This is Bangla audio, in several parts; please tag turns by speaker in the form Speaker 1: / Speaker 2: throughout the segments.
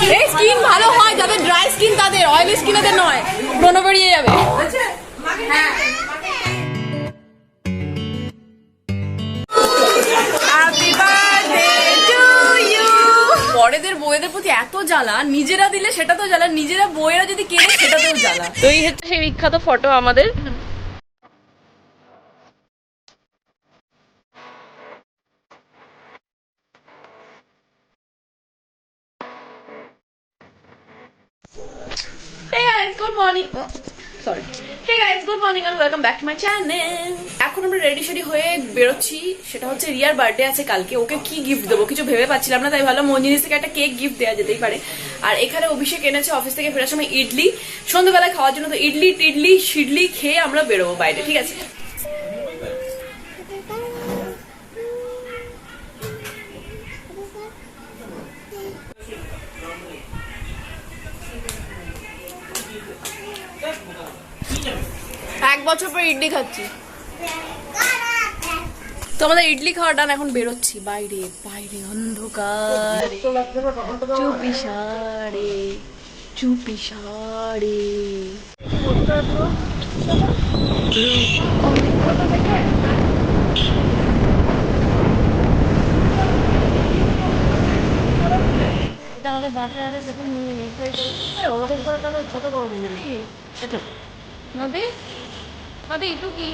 Speaker 1: এই স্কিন ভালো হয় যাদের ড্রাই স্কিন, তাদের অয়েলি স্কিনেদের নয়, ব্রণ বেরিয়ে যাবে। বড়দের বউয়েদের প্রতি এত জ্বালা, নিজেরা দিলে সেটা তো জ্বালা, নিজেরা বউয়েরা যদি কেনে সেটাতেও জ্বালা। তো এই হচ্ছে সেই বিখ্যাত ফটো আমাদের। Hey guys, good morning. Sorry. Hey guys, good morning and welcome back to my channel. এখন আমরা রেডি শেডি হয়ে বেরোচ্ছি, সেটা হচ্ছে রিয়ার বার্থডে আছে কালকে। ওকে কি গিফট দেবো কিছু ভেবে পাচ্ছিলাম না, তাই ভালো মঞ্জিনিস থেকে একটা কেক গিফট দেওয়া যেতেই পারে। আর এখানে অভিষেক এনেছে অফিস থেকে ফেরার সময় ইডলি, সন্ধ্যাবেলায় খাওয়ার জন্য। তো ইডলি টিডলি শিডলি খেয়ে আমরা বেরোবো বাইরে, ঠিক আছে? এক বছর পর ইডলি খাচ্ছি। তো আমাদের ইডলি খাওয়ার ডান, এখন বেরোচ্ছি বাইরে। বাইরে অন্ধকার, চুপি সাড়ে চুপি সাড়ে। নদী নদী একটু কি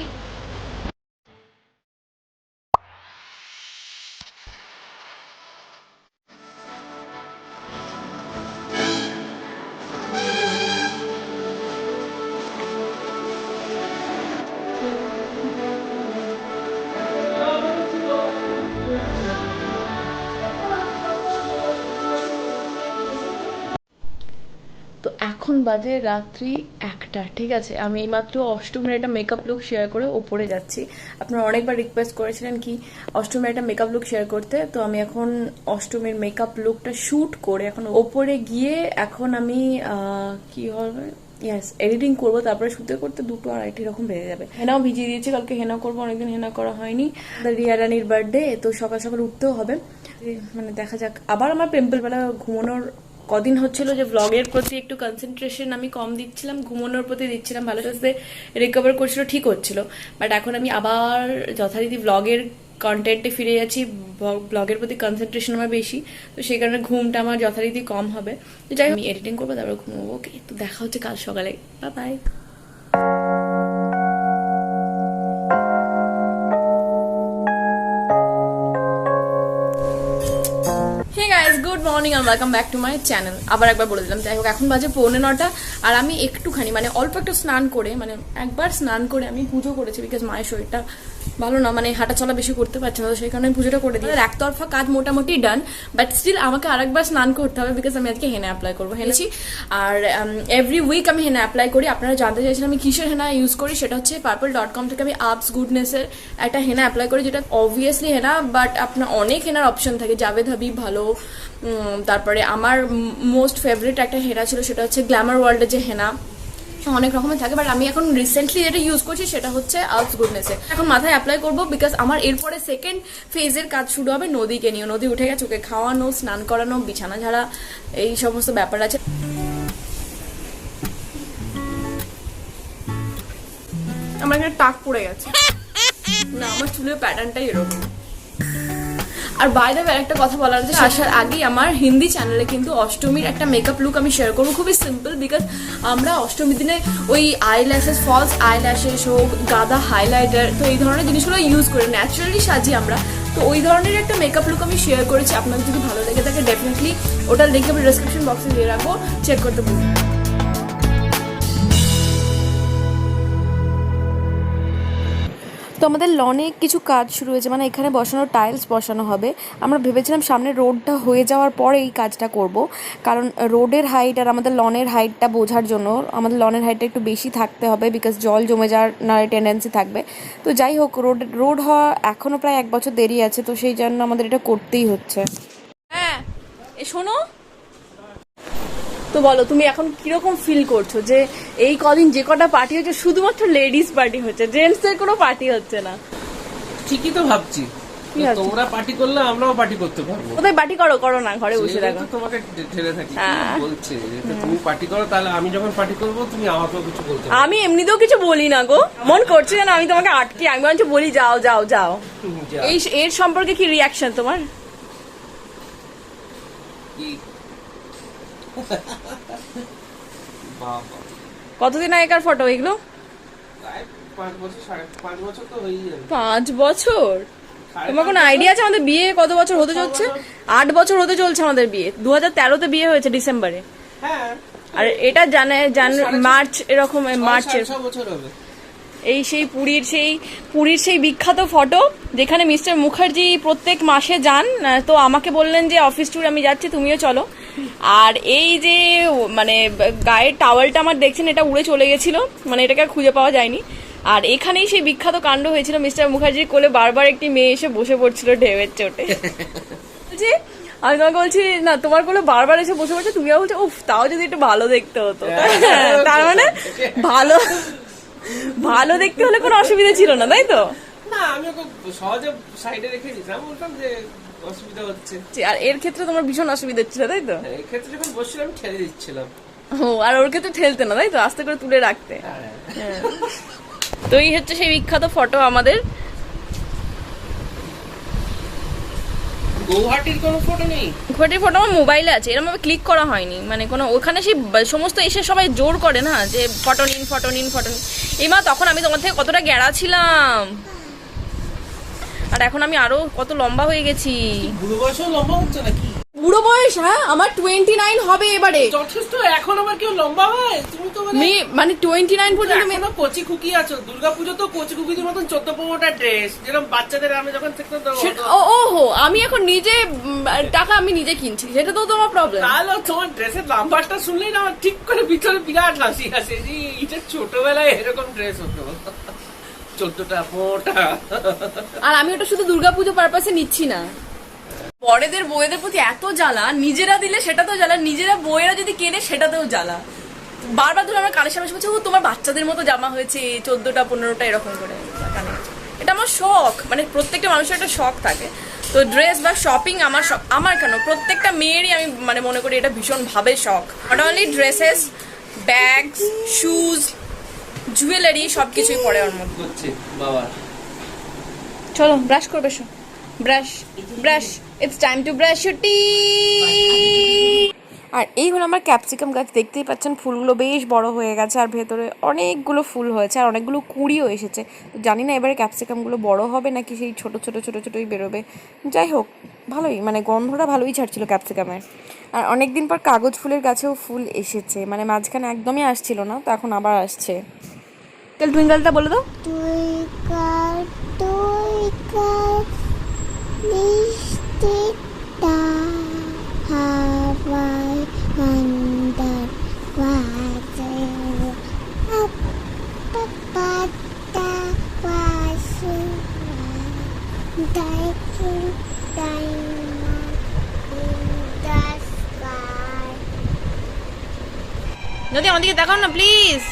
Speaker 1: তো এখন বাজে রাত্রি 1টা, ঠিক আছে? আমি এইমাত্র অষ্টমীর একটা মেকআপ লুক শেয়ার করে ওপরে যাচ্ছি। আপনারা অনেকবার রিকোয়েস্ট করেছিলেন কি অষ্টমীর একটা মেকআপ লুক শেয়ার করতে, তো আমি এখন অষ্টমীর মেকআপ লুকটা শ্যুট করে এখন ওপরে গিয়ে এখন আমি কি হবে, ইয়াস, এডিটিং করবো। তারপরে শুতে করতে 2টো 2:30 এরকম বেজে যাবে। হেনাও ভিজিয়ে দিয়েছি, কালকে হেনা করবো, অনেকদিন হেনা করা হয়নি। রিয়া রানীর বার্থডে, তো সকাল সকাল উঠতেও হবে। মানে দেখা যাক। আবার আমার পিম্পল বেলা ঘুমানোর কদিন হচ্ছিল যে ব্লগের প্রতি একটু কনসেন্ট্রেশন আমি কম দিচ্ছিলাম, ঘুমানোর প্রতি দিচ্ছিলাম, ভালো সাথে রিকভার করছিল, ঠিক হচ্ছিল। বাট এখন আমি আবার যথারীতি ব্লগের কন্টেন্টে ফিরে যাচ্ছি। ব্লগের প্রতি কনসেন্ট্রেশন আমার বেশি, তো সেই কারণে ঘুমটা আমার যথারীতি কম হবে। তো যাই হোক, আমি এডিটিং করবো, তারপর ঘুমাবো। ওকে, তো দেখা হচ্ছে কাল সকালে। Bye bye. গুড মর্নিং আর welcome back to my channel. আবার একবার বলে দিলাম। যাই হোক, এখন বাজে 9:45 আর আমি একটুখানি মানে অল্প একটু স্নান করে, মানে একবার স্নান করে আমি পুজো করেছি, বিকজ মায়ের শরীরটা ভালো না, মানে হাঁটা চলা বেশি করতে পারছে না, তো সেই কারণে পুজোটা করে দিই। একতরফা কাজ মোটামুটি ডান, বাট স্টিল আমাকে আরেকবার স্নান করতে হবে, বিকজ আমি আজকে হেনা অ্যাপ্লাই করবো। হেনেছি, আর এভরি উইক আমি হেনা অ্যাপ্লাই করি। আপনারা জানতে চাইছিলেন আমি কিসের হেনা ইউজ করি, সেটা হচ্ছে purple.com থেকে আমি আপস গুডনেসের একটা হেনা অ্যাপ্লাই করি, যেটা অবভিয়াসলি হেনা, বাট আপনার অনেক হেনার অপশন থাকে। জাভেদ হাবিব ভালো, তারপরে আমার মোস্ট ফেভারিট একটা হেনা ছিল, সেটা হচ্ছে গ্ল্যামার ওয়ার্ল্ডের যে হেনা, অনেক রকমের থাকে। বাট আমি এখন রিসেন্টলি যেটা ইউজ করছি সেটা হচ্ছে আপস গুডনেসের। এখন মাথায় অ্যাপ্লাই করবো, বিকজ আমার এরপরে সেকেন্ড ফেজের কাজ শুরু হবে নদীকে নিয়ে। নদী উঠে গেছে, ওকে খাওয়ানো, স্নান করানো, বিছানা ঝাড়া, এই সমস্ত ব্যাপার আছে। আমার এখানে টাক পড়ে গেছে না, আমার চুলের প্যাটার্নটাই এরকম। আর বাই দ্য ওয়ে একটা কথা বলার আছে, আসার আগেই আমার হিন্দি চ্যানেলে কিন্তু অষ্টমীর একটা মেকআপ লুক আমি শেয়ার করবো, খুবই সিম্পল। বিকজ আমরা অষ্টমীর দিনে ওই আইল্যাশেস, ফলস আইল্যাশেস হোক, গাদা হাইলাইটার, তো এই ধরনের জিনিসগুলো ইউজ করে ন্যাচারালি সাজি আমরা। তো ওই ধরনের একটা মেকআপ লুক আমি শেয়ার করেছি। আপনাদের যদি ভালো লেগে থাকে ডেফিনেটলি ওটার লিঙ্ক আমি ডেসক্রিপশন বক্সে দিয়ে রাখবো, চেক করতে ভুলবেন না। তো আমাদের লনে কিছু কাজ শুরু হয়েছে, মানে এখানে বসানো টাইলস বসানো হবে। আমরা ভেবেছিলাম সামনে রোডটা হয়ে যাওয়ার পরে এই কাজটা করব, কারণ রোডের হাইট আর আমাদের লনের হাইটটা বোঝার জন্য আমাদের লনের হাইটটা একটু বেশি থাকতে হবে, বিকজ জল জমে যাওয়ার না টেন্ডেন্সি থাকবে। তো যাই হোক, রোড হওয়া এখনও প্রায় 1 বছর দেরি আছে, তো সেই জন্য আমাদের এটা করতেই হচ্ছে। হ্যাঁ, শোনো, তো বলো তুমি এখন কিরকম ফিল করছো যে এই কদিন যে কটা পার্টি হচ্ছে শুধুমাত্র লেডিস পার্টি হচ্ছে, জেন্টস এর কোনো পার্টি হচ্ছে না?
Speaker 2: ঠিকই তো ভাবছি,
Speaker 1: কি আছে?
Speaker 2: তোমরা পার্টি করলে আমরাও পার্টি করতে পারবো।
Speaker 1: কোথায় পার্টি করো না, ঘরে বসে থাকো।
Speaker 2: তোমাকে ঠেলে থাকি বলছে তুমি পার্টি করো, তাহলে আমি যখন পার্টি করবো তুমি আমাকেও কিছু বলতে।
Speaker 1: আমি এমনিতেও কিছু বলি না গো, মন করছে না আমি তোমাকে আটকে, আমি বরঞ্চ বলি যাও যাও যাও। এই এর সম্পর্কে কি রিয়াকশন তোমার? কতদিন আগেকার ফটো এগুলো? 5 বছর? তোমার কোনো আইডিয়া আছে আমাদের বিয়ে কত বছর হতে চলছে? 8 বছর হতে চলছে আমাদের বিয়ে। 2013-তে বিয়ে হয়েছে ডিসেম্বরে। আর এটা মার্চ, এরকম মার্চের। এই সেই পুরীর সেই বিখ্যাত ফটো যেখানে মিস্টার মুখার্জি প্রত্যেক মাসে যান। তো আমাকে বললেন যে অফিস ট্যুর আমি যাচ্ছি, তুমিও চলো। আর এই যে মানে গায়ের টাওয়ালটা আমার দেখছেন, এটা উড়ে চলে গেছিল, মানে এটাকে আর খুঁজে পাওয়া যায়নি। আর এখানেই সেই বিখ্যাত কাণ্ড হয়েছিল, মিস্টার মুখার্জির কোলে বারবার একটি মেয়ে এসে বসে পড়ছিল ঢেউয়ের চোটে। আমি তোমাকে বলছি না, তোমার কোলে বারবার এসে বসে পড়ছে, তুমিও বলছো উফ তাও যদি একটু ভালো দেখতে হতো। তার মানে ভালো দেখতে হলে কোনো অসুবিধা ছিল না, তাই তো?
Speaker 2: না, আমি ওকে সহজে সাইডে রেখে দিয়েছিলাম, বলতাম যে অসুবিধা হচ্ছে।
Speaker 1: আর এর ক্ষেত্রে তোমার ভীষণ অসুবিধা হচ্ছিল, তাই তো?
Speaker 2: এই ক্ষেত্রে যখন বসছিলাম আমি ঠেলে দিচ্ছিলাম।
Speaker 1: ও, আর ওর ক্ষেত্রে ঠেলতে না, তাই তো? আস্তে করে তুলে রাখতে। তো এই হচ্ছে সেই বিখ্যাত ফটো আমাদের।
Speaker 2: গৌহাটির কোনো ফটো নেই?
Speaker 1: গৌহাটির ফটো আমার মোবাইলে আছে, এরকম ভাবে ক্লিক করা হয়নি। মানে কোনো ওখানে সেই সমস্ত এসে সবাই জোর করে না যে ফটো নিন ফটো নিন ফটো নিন। এই মা, তখন আমি তোমার থেকে কতটা গ্যাড়া ছিলাম, আর এখন আমি আরো কত লম্বা হয়ে গেছি।
Speaker 2: বুড়ো বয়সেও লম্বা হচ্ছে নাকি?
Speaker 1: বুড়ো বয়স? হ্যাঁ, আমার 29 হবে এবারে।
Speaker 2: যথেষ্ট। এখন আবার কেউ লম্বা হয়? তুমি তো
Speaker 1: মানে 29 পর্যন্ত
Speaker 2: এখনো কচি খুকি আছো। দুর্গাপুজো তো কচি খুকিদের মতন 14-15টা ড্রেস, যেরকম বাচ্চাদের আমি যখন
Speaker 1: ওহো, আমি এখন নিজে টাকা আমি নিজে কিনছি, সেটা তো তোমার প্রবলেম।
Speaker 2: তাহলে তোমার ড্রেসের নাম্বারটা শুনলেই না আমার ঠিক করে ভিতরে বিরাট হাসি আসে যে এটা ছোটবেলায় এরকম ড্রেস হতো, 14টা 15টা।
Speaker 1: আর আমি ওটা শুধু দুর্গাপুজো পারপাসে নিচ্ছি না। বড়দের বউয়েদের প্রতি এত জ্বালা, নিজেরা দিলে সেটা তো জ্বালা, নিজেরা বউয়েরা যদি কেনে সেটাতেও জ্বালা। বারবার ধরে আমার কানের সামনে বলছে ও তোমার বাচ্চাদের মতো জামা হয়েছে 14টা 15টা এরকম করে। এটা আমার শখ, মানে প্রত্যেকটা মানুষের একটা শখ থাকে। তো ড্রেস বা শপিং আমার কেন, প্রত্যেকটা মেয়েরই আমি মানে মনে করি এটা ভীষণ ভাবে শখ। Not only dresses, bags, shoes, jewellery সবকিছুই পড়ে ওর মধ্যে। চলো ব্রাশ করবে, brush, it's time to brush your teeth. আর এই হলো আমার ক্যাপসিকাম গাছ, দেখতেই পাচ্ছেন ফুলগুলো বেশ বড় হয়ে গেছে, আর ভেতরে অনেকগুলো ফুল হয়েছে, আর অনেকগুলো কুঁড়িও এসেছে। জানি না এবারে ক্যাপসিকামগুলো বড় হবে নাকি সেই ছোট ছোটই বেরোবে। যাই হোক, ভালোই, মানে গন্ধটা ভালোই ছাড়ছিল ক্যাপসিকামের। আর অনেকদিন পর কাগজ ফুলের গাছেও ফুল এসেছে, মানে মাঝখানে একদমই আসছিল না, তো এখন আবার আসছে। তাহলে টুইঙ্কেলটা বলে দাও। যদি আমাদেরকে দেখাও না প্লিজ।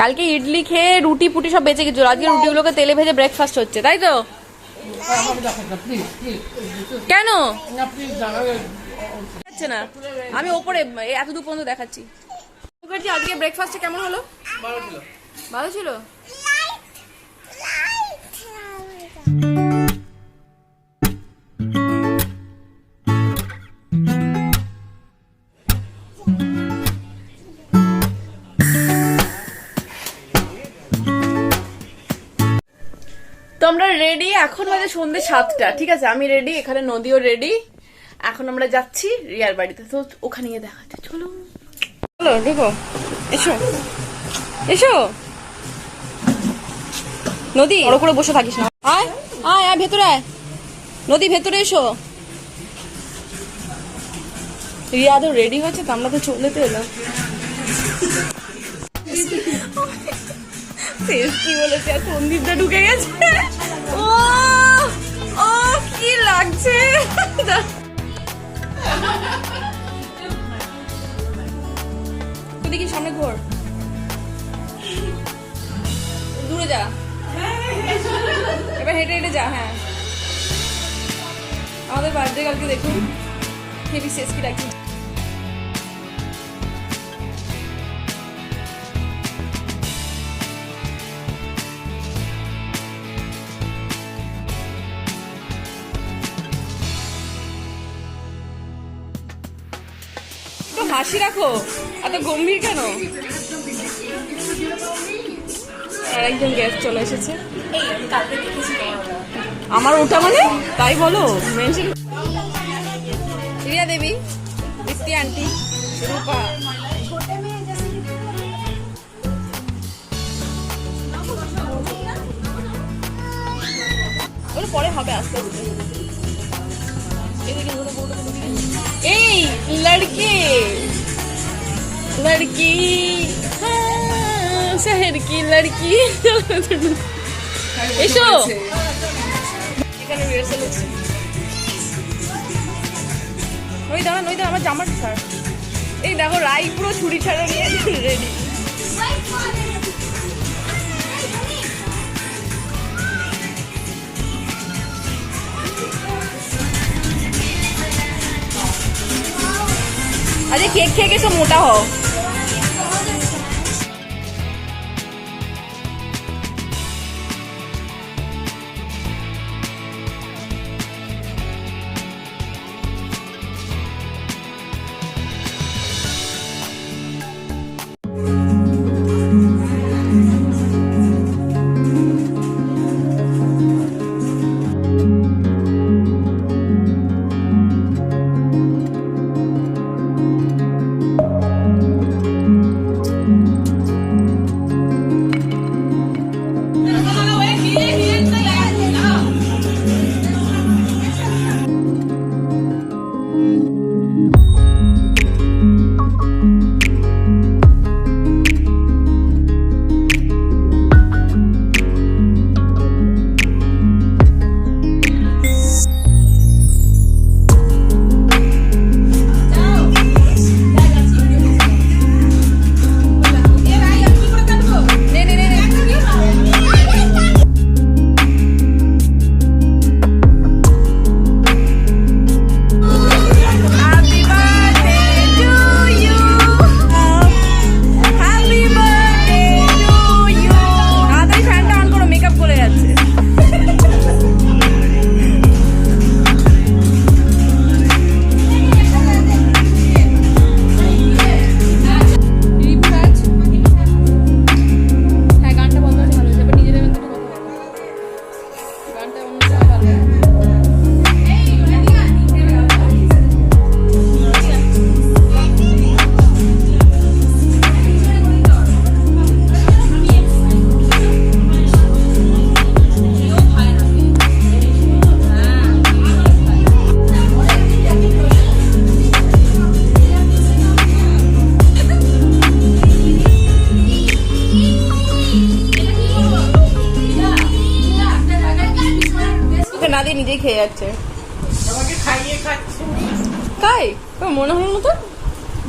Speaker 1: কালকে ইডলি খেয়ে রুটি পুটি সব বেঁচে গেছিল, আজকে রুটিগুলোকে তেলে ভেজে ব্রেকফাস্ট হচ্ছে, তাই তো? কেন না, আমি ওপরে এত দূর পর্যন্ত দেখাচ্ছি। আজকে ব্রেকফাস্টে কেমন হলো? ভালো ছিল। তো আমরা রেডি, এখন বাজে সন্ধ্যে 7টা, ঠিক আছে? আমি রেডি, এখানে নদীও রেডি। এখন আমরা যাচ্ছি রিয়ার বাড়িতে, তো ওখানে গিয়ে দেখাতে। চলো ঢুকো, এসো নদী, বড় করে বসে থাকিস না, আয় আয় আয় ভেতরে আয়, নদী ভেতরে এসো। রিয়া তো রেডি হয়েছে, তো আমরা তো চলে তো এলাম। শেষ কি বলেছে আর সন্দীপটা ঢুকে গেছে। ও ও কি লাগছে। তুই দেখি সামনে ঘোর, দূরে যা, এবার হেঁটে হেঁটে যা। হ্যাঁ আমাদের বার্থডে কালকে দেখুন হেভি শেষ কি রাখি। তো হাসি রাখো, এত গম্ভীর কেন? আর একজন গেস্ট চলে এসেছে। আমার ওটা মানে তাই বলো মেনশন। রিয়া দেবী, দীপ্তি আন্টি, রূপা। ওটা পরে হবে আস্তে আস্তে। এই লড়কি লড়কি শহর কি লড়কি। এসো এখানে রিহার্সাল হচ্ছে। ওই দাঁড়া নই দাঁড়া আমার জামাটা ছাড়। এই দেখো রাই পুরো ছুরি ছাড়া নিয়ে রেডি। আরে কেক খেয়ে গেছো মোটা হও। না দিয়ে নিজেই খেয়ে যাচ্ছে।
Speaker 2: আমাকে খাইয়ে খাচ্ছে
Speaker 1: তাই মনে হলো মতো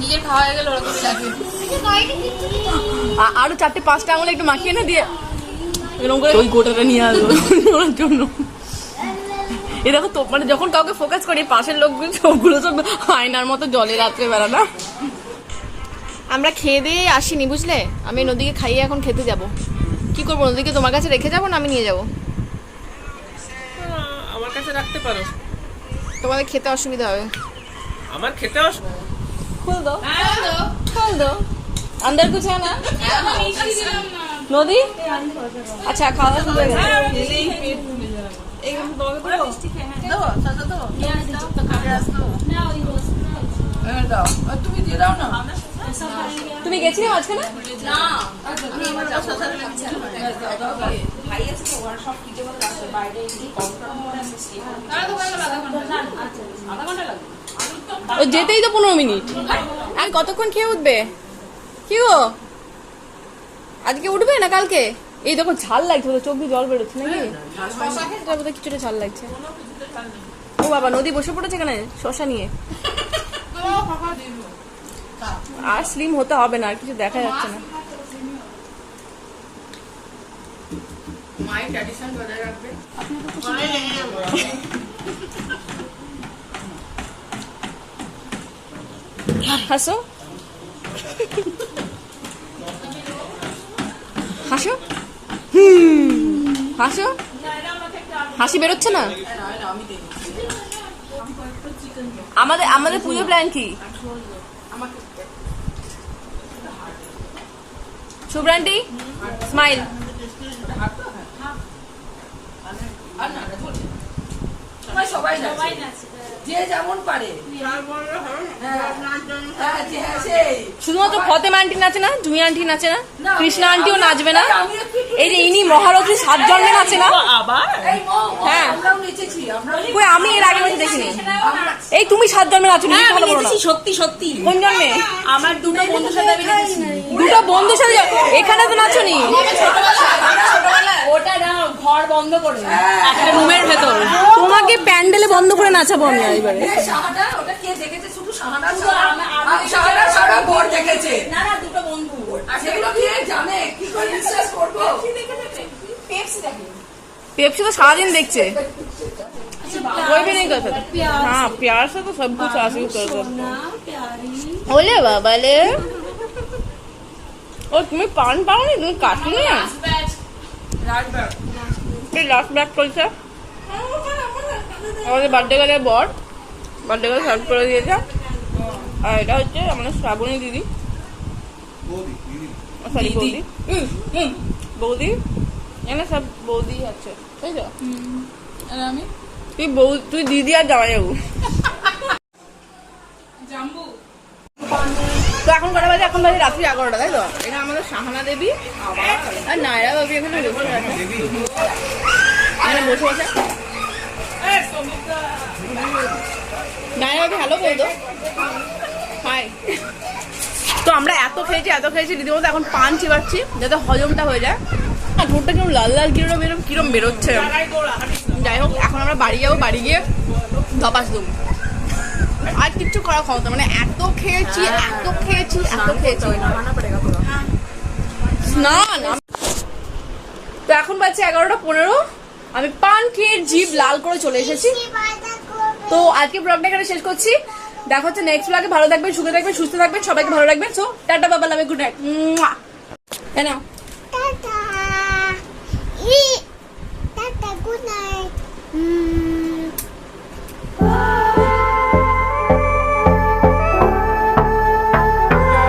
Speaker 3: নিজের খাওয়া হয়ে গেল ওরকমই লাগে।
Speaker 1: আরো 4-5টা আঙুলে একটু মাখিয়ে না দিয়ে এরকম করে ওই গোটাটা নিয়ে আসবো ওর জন্য। এ দেখো তো মানে যখন কাউকে ফোকাস করি পাশের লোকগুলো সবগুলো সব আয়নার মতো জলে রাত্রে বেলা না। আমরা খেয়ে দিয়ে আসিনি বুঝলে, আমি নদীকে খাইয়ে এখন খেতে যাব। কি করবো নদীকে তোমার কাছে রেখে যাবো না আমি নিয়ে যাবো?
Speaker 2: আমার কাছে রাখতে পারো,
Speaker 1: তোমাদের খেতে অসুবিধা হবে।
Speaker 2: আমার খেতে
Speaker 1: खोल दो खोल दो अंदर कुछ है ना नदी। अच्छा खावा शुरू हो गया। তুমি গেছিলে মাঝখানে?
Speaker 3: না
Speaker 1: ও যেতেই তো 15 মিনিট। আর কতক্ষণ খেয়ে উঠবে? কি গো আজকে উঠবে না কালকে? এই দেখো ঝাল লাগছে, তো চোখ দিয়ে জল বেরোচ্ছে নাকি? এটা বোধহয় কিছুটা ঝাল লাগছে। ও বাবা, নদী বসে পড়েছে এখানে শশা নিয়ে। আর স্লিম হতে হবে না, আর কিছু দেখা যাচ্ছে না।
Speaker 3: মায়ের ট্র্যাডিশন বজায় রাখবে।
Speaker 1: হাসো হাসো, হাসো, হাসি বেরোচ্ছে না। আমাদের আমাদের পুজো প্ল্যান কি? শুভ্রান্টি স্মাইল।
Speaker 3: সবাই নাচে, যে যেমন পারে।
Speaker 1: শুধুমাত্র ফতেমা আন্টি নাচে না, জুই আন্টি নাচে না, কৃষ্ণা আন্টিও নাচবে না। এই যে ইনি মহারথী 7 জন্মে নাচে না। হ্যাঁ, কই আমি এর আগে বছর দেখিনি। এই তুমি 7 জন্মে নাচো নি?
Speaker 3: সত্যি সত্যি।
Speaker 1: কোন জন্মে?
Speaker 3: আমার দুটো বন্ধুর সাথে আমি নেচেছি।
Speaker 1: দুটো বন্ধুর সাথে এখানে তো নাচো নি?
Speaker 3: ওটা না ঘর বন্ধ করে একটা রুমের ভেতর।
Speaker 1: তোমাকে প্যান্ডেলে বন্ধ করে নাচাবো আমি এবারে।
Speaker 3: ওটা কে দেখেছে? শুধু শাহানা সারা ঘর দেখেছে। না না, দুটো বন্ধু। সেগুলো কি জানে? কি করে বিশ্বাস করবো? পেপসি দেখে।
Speaker 1: पेप्सी तो सारा दिन देखते कोई भी नहीं कर सकता। हाँ, प्यार से तो सब कुछ हासिल कर सकते। ओले बाबा ले, और तुम्हें पान पाओ नहीं, तुम्हें काटो नहीं है। ये लास्ट बैग করছে আমাদের বার্থডে গেলে বর বার্থডে গেলে সার্ভ করে দিয়েছে। আর এটা হচ্ছে আমাদের শ্রাবণী দিদি, সরি বৌদি, বৌদি এখানে সব বৌদি আছে, তাই তো?
Speaker 3: আর আমি
Speaker 1: তুই দিদি আর জামাই যাবো। তো এখন কটা বাজে? এখন বাজে রাত্রি 11টা, তাই তো? এটা আমাদের সাহানা দেবী আর নায়রা বাবি এখানে বসে আছে, এখানে বসে আছে। নায়রা বাবি হ্যালো বলতো, হাই। তো আমরা এত খেয়েছি রীতিমতো এখন পান চিবাচ্ছি যাতে হজমটা হয়ে যায়। আর ঠোঁটটা কিরম লাল লাল কিরম বেরোচ্ছে। যাই হোক, এখন আমরা বাড়ি যাবো, বাড়ি গিয়ে ধপাস দেবো। আর কিচ্ছু করার ক্ষমতা মানে এত খেয়েছি। স্নান। তো এখন বাজছে 11:15। আমি পান খেয়ে জিভ লাল করে চলে এসেছি। তো আজকে ব্লগটা এখানে শেষ করছি। দেখা হচ্ছে নেক্সট ব্লগে। ভালো থাকবেন, সুখে থাকবেন, সুস্থ থাকবেন, সবাইকে ভালো রাখবেন। সো টাটা বাবা, লাভ, গুড নাইট। কেন
Speaker 4: Tata. Tata, good night.